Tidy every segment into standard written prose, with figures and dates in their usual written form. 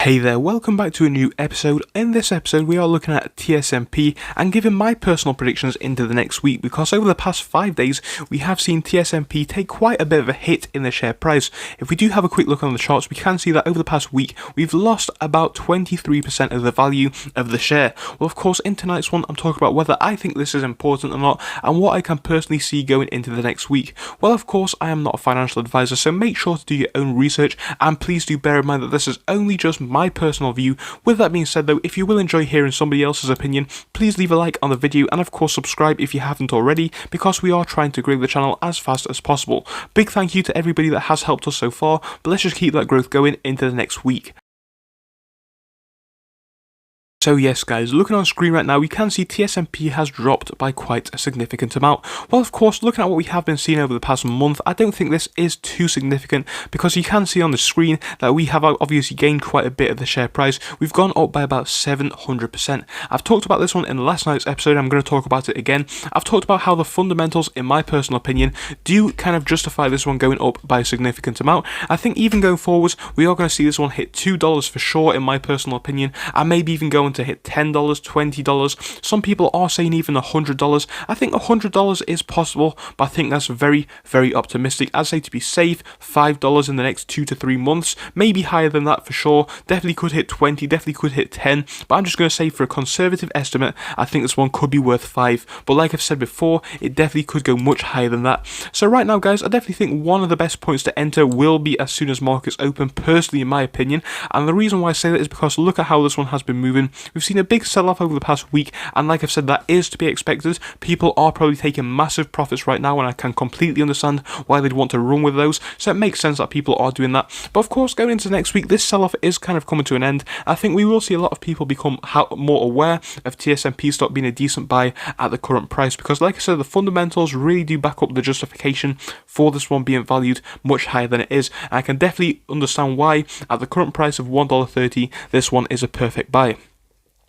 Hey there, welcome back to a new episode. In this episode we are looking at Tsnp and giving my personal predictions into the next week, because over the past 5 days we have seen Tsnp take quite a bit of a hit in the share price. If we do have a quick look on the charts, we can see that over the past week we've lost about 23% of the value of the share. Well, of course, in tonight's one I'm talking about whether I think this is important or not and what I can personally see going into the next week. Well, of course, I am not a financial advisor, so make sure to do your own research, and please do bear in mind that this is only just my personal view. With that being said though, if you will enjoy hearing somebody else's opinion, please leave a like on the video and of course subscribe if you haven't already, because we are trying to grow the channel as fast as possible. Big thank you to everybody that has helped us so far, but let's just keep that growth going into the next week. So yes guys, looking on screen right now we can see Tsnp has dropped by quite a significant amount. Well, of course, looking at what we have been seeing over the past month, I don't think this is too significant, because you can see on the screen that we have obviously gained quite a bit of the share price. We've gone up by about 700%. I've talked about this one in last night's episode, I'm going to talk about it again. I've talked about how the fundamentals, in my personal opinion, do kind of justify this one going up by a significant amount. I think even going forwards, we are going to see this one hit $2 for sure, in my personal opinion, and maybe even going to hit $10, $20. Some people are saying even $100. I think $100 is possible, but I think that's very, very optimistic. I'd say to be safe, $5 in the next 2 to 3 months, maybe higher than that for sure. Definitely could hit 20, definitely could hit 10, but I'm just going to say for a conservative estimate, I think this one could be worth 5. But like I've said before, it definitely could go much higher than that. So right now guys, I definitely think one of the best points to enter will be as soon as markets open, personally in my opinion. And the reason why I say that is because look at how this one has been moving. We've seen a big sell-off over the past week, and like I've said, that is to be expected. People are probably taking massive profits right now, and I can completely understand why they'd want to run with those, so it makes sense that people are doing that. But of course, going into next week, this sell-off is kind of coming to an end. I think we will see a lot of people become more aware of Tsnp stock being a decent buy at the current price, because like I said, the fundamentals really do back up the justification for this one being valued much higher than it is. And I can definitely understand why at the current price of $1.30 this one is a perfect buy.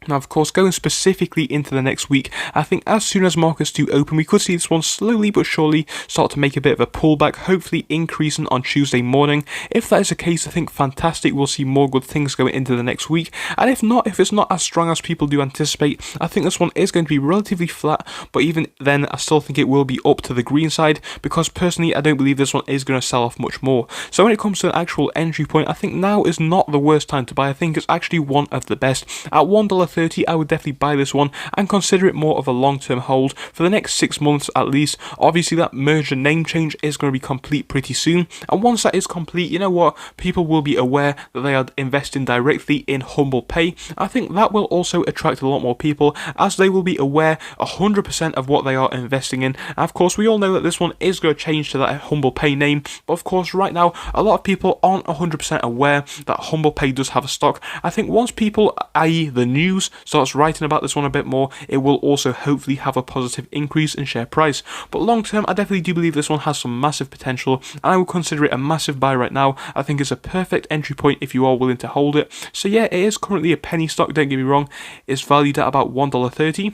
Now, of course, going specifically into the next week, I think as soon as markets do open, we could see this one slowly but surely start to make a bit of a pullback, hopefully increasing on Tuesday morning. If that is the case, I think fantastic, we'll see more good things going into the next week. And if not, if it's not as strong as people do anticipate, I think this one is going to be relatively flat, but even then, I still think it will be up to the green side, because personally, I don't believe this one is going to sell off much more. So when it comes to an actual entry point, I think now is not the worst time to buy. I think it's actually one of the best. At $1.30, I would definitely buy this one and consider it more of a long-term hold for the next 6 months at least. Obviously, that merger name change is going to be complete pretty soon, and once that is complete, you know what, people will be aware that they are investing directly in Humble Pay. I think that will also attract a lot more people, as they will be aware 100% of what they are investing in. And of course, we all know that this one is going to change to that Humble Pay name, but of course right now a lot of people aren't 100% aware that Humble Pay does have a stock. I think once people, i.e. the news, starts writing about this one a bit more, it will also hopefully have a positive increase in share price. But long term, I definitely do believe this one has some massive potential, and I would consider it a massive buy right now. I think it's a perfect entry point if you are willing to hold it. So yeah, it is currently a penny stock, don't get me wrong. It's valued at about $1.30.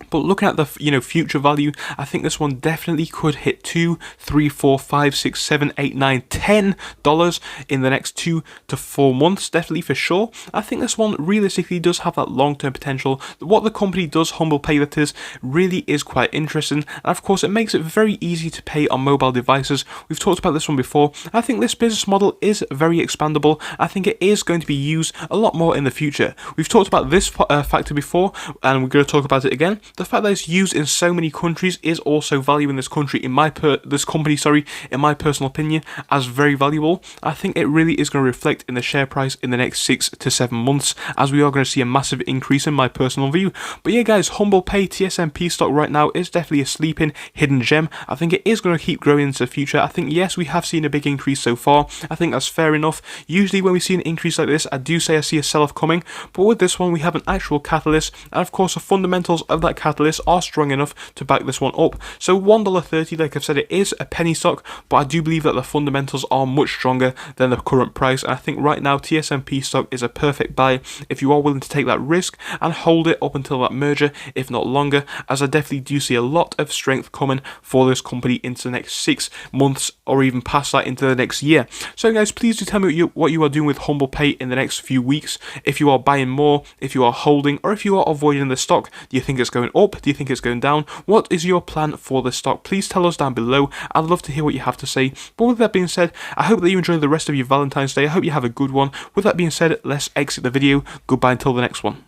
But looking at the future value, I think this one definitely could hit $2, $3, $4, $5, $6, $7, $8, $9, $10 in the next 2 to 4 months, definitely for sure. I think this one realistically does have that long-term potential. What the company does, Humble Pay that is, really is quite interesting. And of course, it makes it very easy to pay on mobile devices. We've talked about this one before. I think this business model is very expandable. I think it is going to be used a lot more in the future. We've talked about this factor before, and we're going to talk about it again. The fact that it's used in so many countries is also value in this country, in my personal opinion, as very valuable. I think it really is going to reflect in the share price in the next 6 to 7 months, as we are going to see a massive increase in my personal view. But yeah guys, Humble Pay Tsnp stock right now is definitely a sleeping hidden gem. I think it is going to keep growing into the future. I think yes, we have seen a big increase so far. I think that's fair enough. Usually when we see an increase like this, I do say I see a sell-off coming, but with this one we have an actual catalyst, and of course the fundamentals of that that catalyst are strong enough to back this one up. So $1.30, like I've said, it is a penny stock, but I do believe that the fundamentals are much stronger than the current price. And I think right now TSMP stock is a perfect buy if you are willing to take that risk and hold it up until that merger, if not longer, as I definitely do see a lot of strength coming for this company into the next 6 months or even past that into the next year. So guys, please do tell me what you are doing with Humble Pay in the next few weeks. If you are buying more, if you are holding, or if you are avoiding the stock. Do you think it's going up? Do you think it's going down? What is your plan for the stock? Please tell us down below. I'd love to hear what you have to say. But with that being said, I hope that you enjoy the rest of your Valentine's Day. I hope you have a good one. With that being said, let's exit the video. Goodbye until the next one.